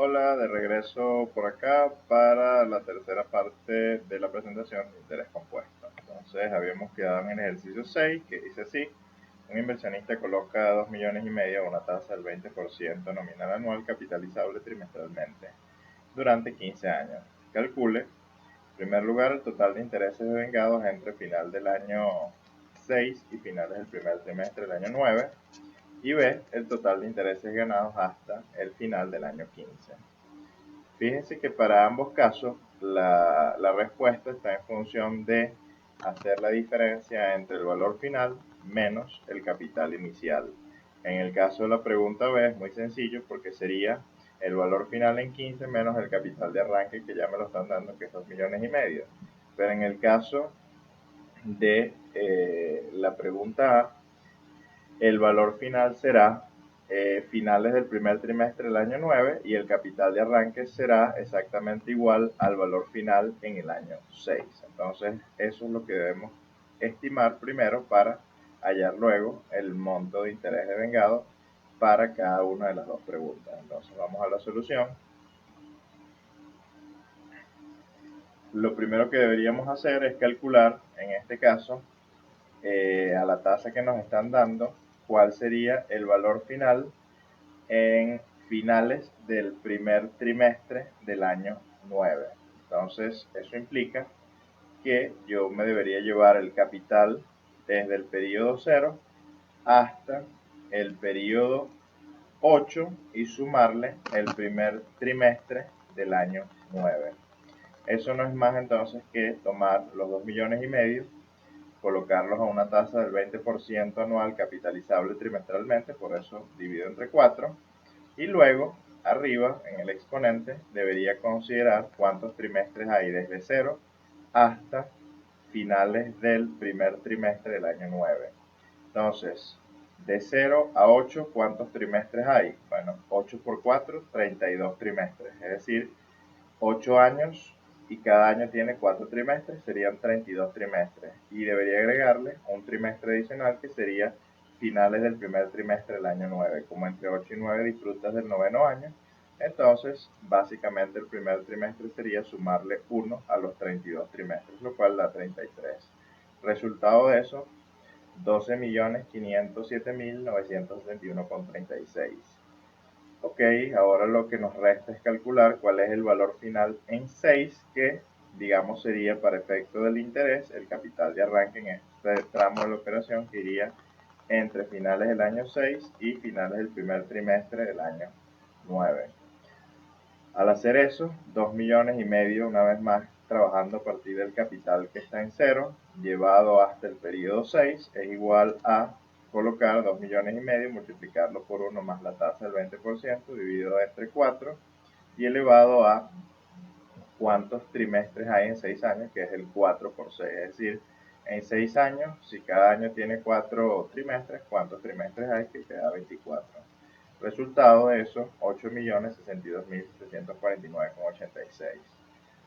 Hola, de regreso por acá para la tercera parte de la presentación de interés compuesto. Entonces, habíamos quedado en el ejercicio 6 que dice así: un inversionista coloca 2,5 millones a una tasa del 20% nominal anual capitalizable trimestralmente durante 15 años. Calcule, en primer lugar, el total de intereses devengados entre final del año 6 y finales del primer trimestre del año 9, y B, el total de intereses ganados hasta el final del año 15. Fíjense que para ambos casos la respuesta está en función de hacer la diferencia entre el valor final menos el capital inicial. En el caso de la pregunta B es muy sencillo porque sería el valor final en 15 menos el capital de arranque, que ya me lo están dando, que es 2,5 millones. Pero en el caso de la pregunta A, el valor final será finales del primer trimestre del año 9 y el capital de arranque será exactamente igual al valor final en el año 6. Entonces, eso es lo que debemos estimar primero para hallar luego el monto de interés devengado para cada una de las dos preguntas. Entonces, vamos a la solución. Lo primero que deberíamos hacer es calcular, en este caso, a la tasa que nos están dando, cuál sería el valor final en finales del primer trimestre del año 9. Entonces, eso implica que yo me debería llevar el capital desde el periodo 0 hasta el periodo 8 y sumarle el primer trimestre del año 9. Eso no es más entonces que tomar los 2,5 millones, colocarlos a una tasa del 20% anual capitalizable trimestralmente, por eso divido entre 4, y luego, arriba, en el exponente, debería considerar cuántos trimestres hay desde 0 hasta finales del primer trimestre del año 9. Entonces, de 0 a 8, ¿cuántos trimestres hay? Bueno, 8 por 4, 32 trimestres. Es decir, 8 años y cada año tiene 4 trimestres, serían 32 trimestres. Y debería agregarle un trimestre adicional que sería finales del primer trimestre del año 9. Como entre 8 y 9 disfrutas del noveno año, entonces básicamente el primer trimestre sería sumarle 1 a los 32 trimestres, lo cual da 33. Resultado de eso, 12.507.961,36. Ok, ahora lo que nos resta es calcular cuál es el valor final en 6, que digamos sería, para efecto del interés, el capital de arranque en este tramo de la operación, que iría entre finales del año 6 y finales del primer trimestre del año 9. Al hacer eso, 2,5 millones, una vez más trabajando a partir del capital que está en 0, llevado hasta el periodo 6, es igual a colocar 2,5 millones, multiplicarlo por 1 más la tasa del 20%, dividido entre 4, y elevado a cuántos trimestres hay en 6 años, que es el 4 por 6. Es decir, en 6 años, si cada año tiene 4 trimestres, ¿cuántos trimestres hay? Que queda 24. Resultado de eso, 8.062.749,86.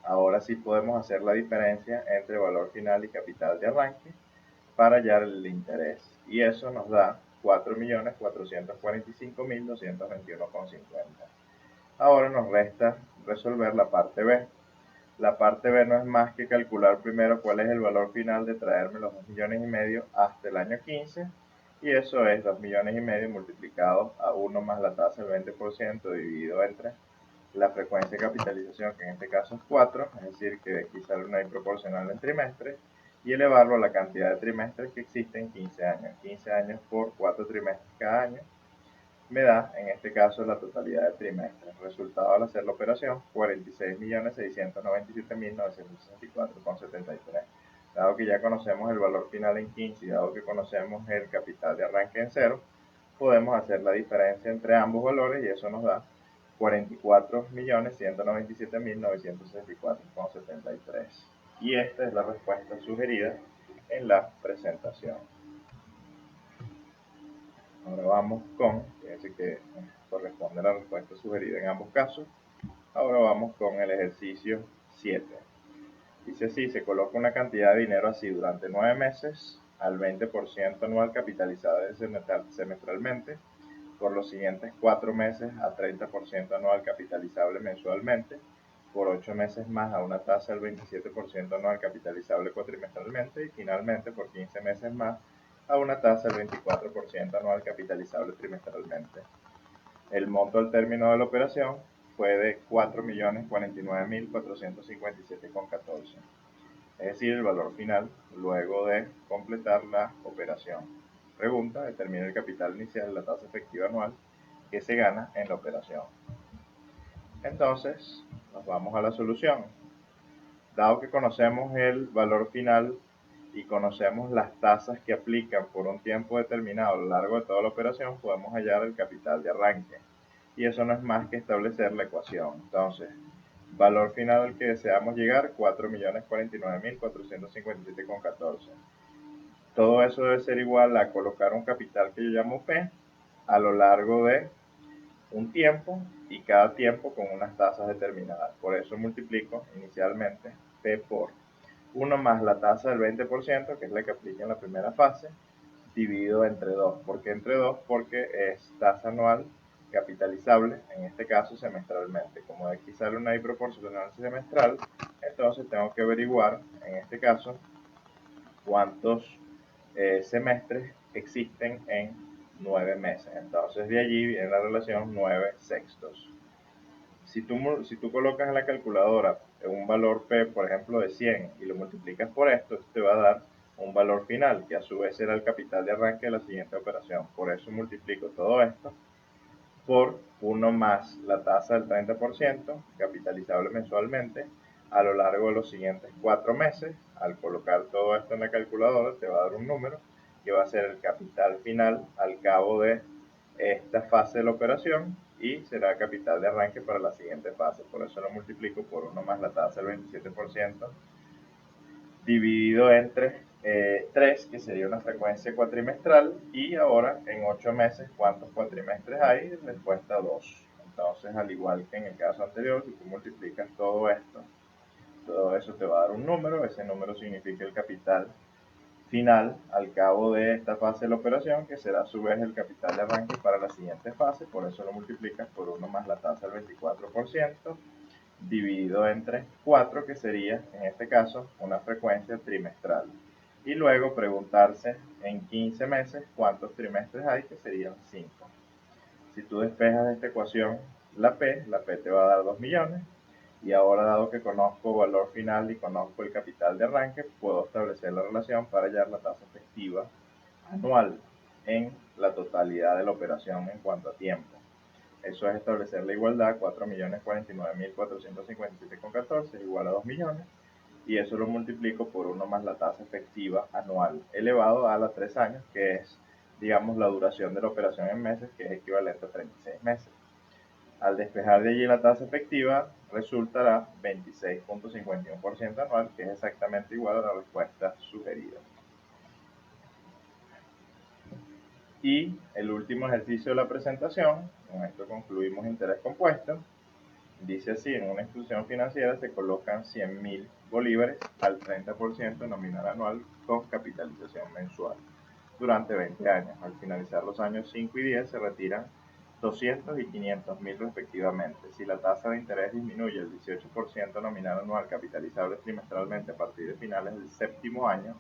Ahora sí podemos hacer la diferencia entre valor final y capital de arranque para hallar el interés. Y eso nos da 4.445.221,50. Ahora nos resta resolver la parte B. La parte B no es más que calcular primero cuál es el valor final de traerme los 2,5 millones hasta el año 15, y eso es 2,5 millones multiplicado a 1 más la tasa del 20% dividido entre la frecuencia de capitalización, que en este caso es 4, es decir, que de aquí sale una I proporcional en trimestres, y elevarlo a la cantidad de trimestres que existen en 15 años. 15 años por 4 trimestres cada año me da, en este caso, la totalidad de trimestres. Resultado al hacer la operación, 46.697.964,73. Dado que ya conocemos el valor final en 15 y dado que conocemos el capital de arranque en 0, podemos hacer la diferencia entre ambos valores y eso nos da 44.197.964,73. Y esta es la respuesta sugerida en la presentación. Ahora vamos con, fíjense que corresponde a la respuesta sugerida en ambos casos. Ahora vamos con el ejercicio 7. Dice así: se coloca una cantidad de dinero así durante 9 meses al 20% anual capitalizada semestralmente por los siguientes 4 meses a 30% anual capitalizable mensualmente, por 8 meses más a una tasa del 27% anual capitalizable cuatrimestralmente y finalmente por 15 meses más a una tasa del 24% anual capitalizable trimestralmente. El monto al término de la operación fue de 4.049.457,14, es decir, el valor final luego de completar la operación. Pregunta: determina el capital inicial y la tasa efectiva anual que se gana en la operación. Entonces, nos vamos a la solución. Dado que conocemos el valor final y conocemos las tasas que aplican por un tiempo determinado a lo largo de toda la operación, podemos hallar el capital de arranque. Y eso no es más que establecer la ecuación. Entonces, valor final al que deseamos llegar, 4.049.457,14. Todo eso debe ser igual a colocar un capital que yo llamo P a lo largo de un tiempo y cada tiempo con unas tasas determinadas. Por eso multiplico inicialmente P por 1 más la tasa del 20%, que es la que aplica en la primera fase, dividido entre 2. ¿Por qué entre 2? Porque es tasa anual capitalizable, en este caso semestralmente. Como de aquí sale una I proporcional semestral, entonces tengo que averiguar, en este caso, cuántos semestres existen en 9 meses. Entonces de allí viene la relación 9 sextos. Si tú colocas en la calculadora un valor P, por ejemplo, de 100 y lo multiplicas por esto te va a dar un valor final, que a su vez será el capital de arranque de la siguiente operación. Por eso multiplico todo esto por 1 más la tasa del 30%, capitalizable mensualmente, a lo largo de los siguientes 4 meses. Al colocar todo esto en la calculadora te va a dar un número que va a ser el capital final al cabo de esta fase de la operación y será capital de arranque para la siguiente fase. Por eso lo multiplico por 1 más la tasa del 27% dividido entre 3, que sería una frecuencia cuatrimestral, y ahora en 8 meses, ¿cuántos cuatrimestres hay? Respuesta 2. Entonces, al igual que en el caso anterior, si tú multiplicas todo esto, todo eso te va a dar un número, ese número significa el capital final al cabo de esta fase de la operación, que será a su vez el capital de arranque para la siguiente fase. Por eso lo multiplicas por 1 más la tasa del 24%, dividido entre 4, que sería en este caso una frecuencia trimestral. Y luego preguntarse en 15 meses cuántos trimestres hay, que serían 5. Si tú despejas de esta ecuación la P te va a dar 2 millones. Y ahora, dado que conozco valor final y conozco el capital de arranque, puedo establecer la relación para hallar la tasa efectiva anual en la totalidad de la operación en cuanto a tiempo. Eso es establecer la igualdad. 4.049.457,14 igual a 2 millones, y eso lo multiplico por 1 más la tasa efectiva anual elevado a 3 años, que es, digamos, la duración de la operación en meses, que es equivalente a 36 meses. Al despejar de allí la tasa efectiva, resultará 26.51% anual, que es exactamente igual a la respuesta sugerida. Y el último ejercicio de la presentación, con esto concluimos interés compuesto. Dice así: en una institución financiera se colocan 100.000 bolívares al 30% nominal anual con capitalización mensual durante 20 años. Al finalizar los años 5 y 10 se retiran 200 y 500.000 respectivamente. Si la tasa de interés disminuye el 18% nominal anual capitalizable trimestralmente a partir de finales del séptimo año,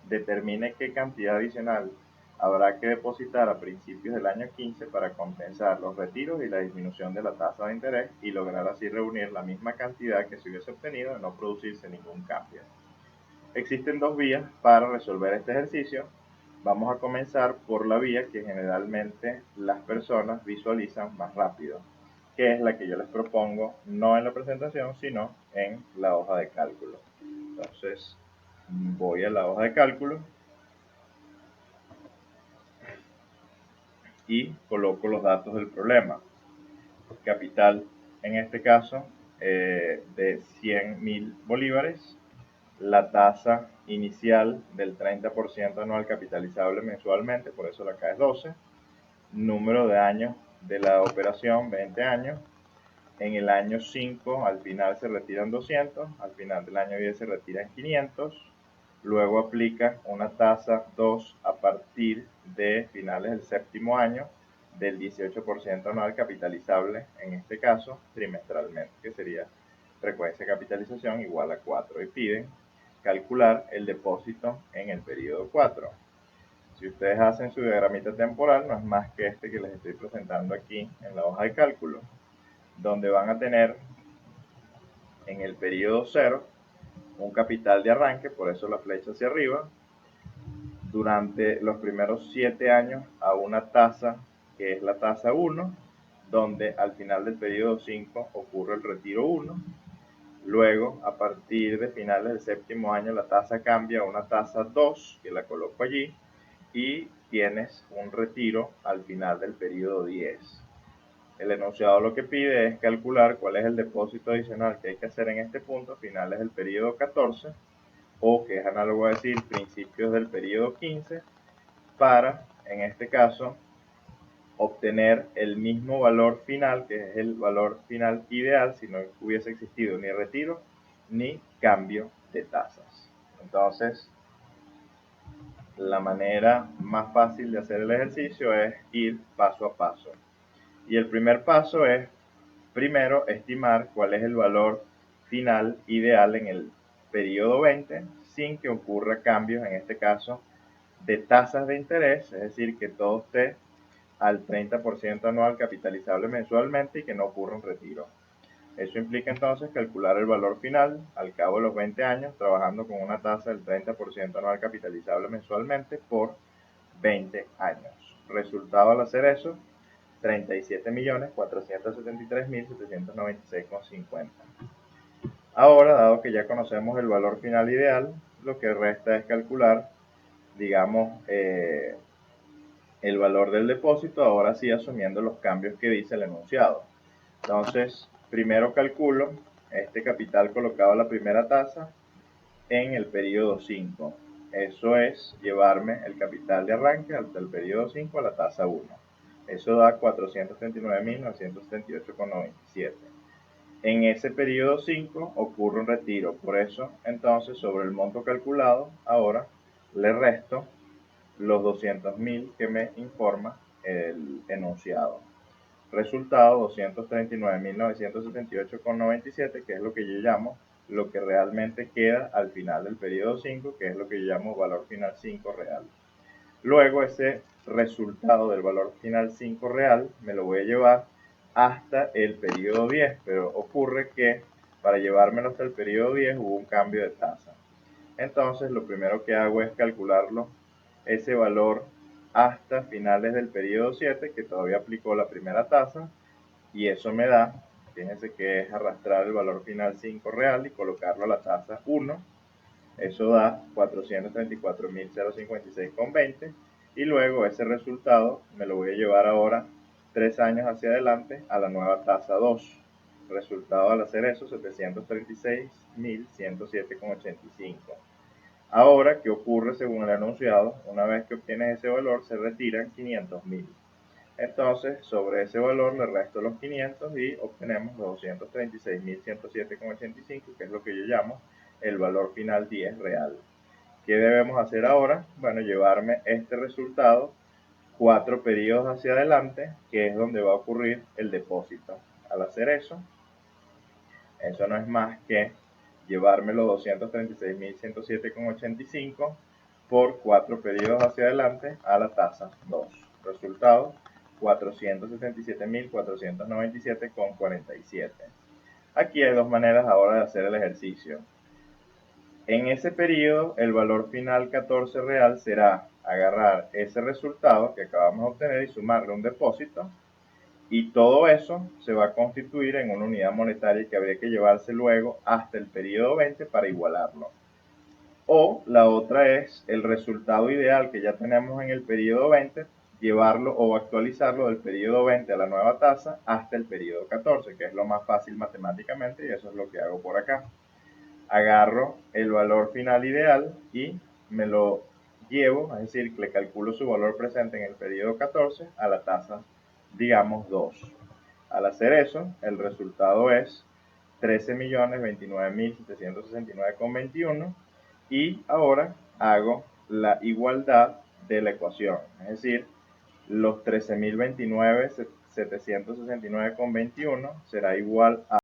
determine qué cantidad adicional habrá que depositar a principios del año 15 para compensar los retiros y la disminución de la tasa de interés y lograr así reunir la misma cantidad que se hubiese obtenido de no producirse ningún cambio. Existen dos vías para resolver este ejercicio. Vamos a comenzar por la vía que generalmente las personas visualizan más rápido, que es la que yo les propongo no en la presentación, sino en la hoja de cálculo. Entonces, voy a la hoja de cálculo y coloco los datos del problema. Capital, en este caso, de 100.000 bolívares. La tasa inicial del 30% anual capitalizable mensualmente, por eso la K es 12. Número de años de la operación, 20 años. En el año 5 al final se retiran 200, al final del año 10 se retiran 500. Luego aplica una tasa 2 a partir de finales del séptimo año, del 18% anual capitalizable, en este caso trimestralmente, que sería frecuencia de capitalización igual a 4. Y piden calcular el depósito en el periodo 4. Si ustedes hacen su diagramita temporal, no es más que este que les estoy presentando aquí en la hoja de cálculo, donde van a tener en el periodo 0 un capital de arranque, por eso la flecha hacia arriba, durante los primeros 7 años a una tasa que es la tasa 1, donde al final del periodo 5 ocurre el retiro 1. Luego, a partir de finales del séptimo año, la tasa cambia a una tasa 2, que la coloco allí, y tienes un retiro al final del periodo 10. El enunciado lo que pide es calcular cuál es el depósito adicional que hay que hacer en este punto a finales del periodo 14, o que es análogo a decir principios del periodo 15, para, en este caso, obtener el mismo valor final, que es el valor final ideal, si no hubiese existido ni retiro ni cambio de tasas. Entonces, la manera más fácil de hacer el ejercicio es ir paso a paso. Y el primer paso es, primero, estimar cuál es el valor final ideal en el periodo 20 sin que ocurra cambios, en este caso, de tasas de interés, es decir, que todo esté al 30% anual capitalizable mensualmente y que no ocurra un retiro. Eso implica entonces calcular el valor final al cabo de los 20 años trabajando con una tasa del 30% anual capitalizable mensualmente por 20 años. Resultado al hacer eso, 37.473.796,50. Ahora, dado que ya conocemos el valor final ideal, lo que resta es calcular, digamos, el valor del depósito, ahora sí asumiendo los cambios que dice el enunciado. Entonces, primero calculo este capital colocado a la primera tasa en el periodo 5. Eso es llevarme el capital de arranque hasta el periodo 5 a la tasa 1. Eso da 439.978,97. En ese periodo 5 ocurre un retiro. Por eso, entonces, sobre el monto calculado, ahora le resto los 200.000 que me informa el enunciado. Resultado 239.978,97, que es lo que yo llamo lo que realmente queda al final del periodo 5, que es lo que yo llamo valor final 5 real. Luego ese resultado del valor final 5 real me lo voy a llevar hasta el periodo 10, pero ocurre que para llevármelo hasta el periodo 10 hubo un cambio de tasa. Entonces lo primero que hago es calcularlo, ese valor hasta finales del periodo 7, que todavía aplicó la primera tasa, y eso me da, fíjense que es arrastrar el valor final 5 real y colocarlo a la tasa 1. Eso da 434.056,20, y luego ese resultado me lo voy a llevar ahora 3 años hacia adelante a la nueva tasa 2. Resultado al hacer eso, 736.107,85. Ahora, ¿qué ocurre según el enunciado? Una vez que obtienes ese valor, se retiran 500.000. Entonces, sobre ese valor le resto los 500 y obtenemos los 236.107,85, que es lo que yo llamo el valor final 10 real. ¿Qué debemos hacer ahora? Bueno, llevarme este resultado 4 periodos hacia adelante, que es donde va a ocurrir el depósito. Al hacer eso no es más que llevarme los 236.107,85 por 4 periodos hacia adelante a la tasa 2. Resultado, 477.497,47. Aquí hay dos maneras ahora de hacer el ejercicio. En ese periodo, el valor final 14 real será agarrar ese resultado que acabamos de obtener y sumarle un depósito, y todo eso se va a constituir en una unidad monetaria que habría que llevarse luego hasta el periodo 20 para igualarlo. O la otra es el resultado ideal que ya tenemos en el periodo 20, llevarlo o actualizarlo del periodo 20 a la nueva tasa hasta el periodo 14, que es lo más fácil matemáticamente, y eso es lo que hago por acá. Agarro el valor final ideal y me lo llevo, es decir, le calculo su valor presente en el periodo 14 a la tasa, digamos, 2. Al hacer eso, el resultado es 13.029.769,21, y ahora hago la igualdad de la ecuación, es decir, los 13.029.769,21 será igual a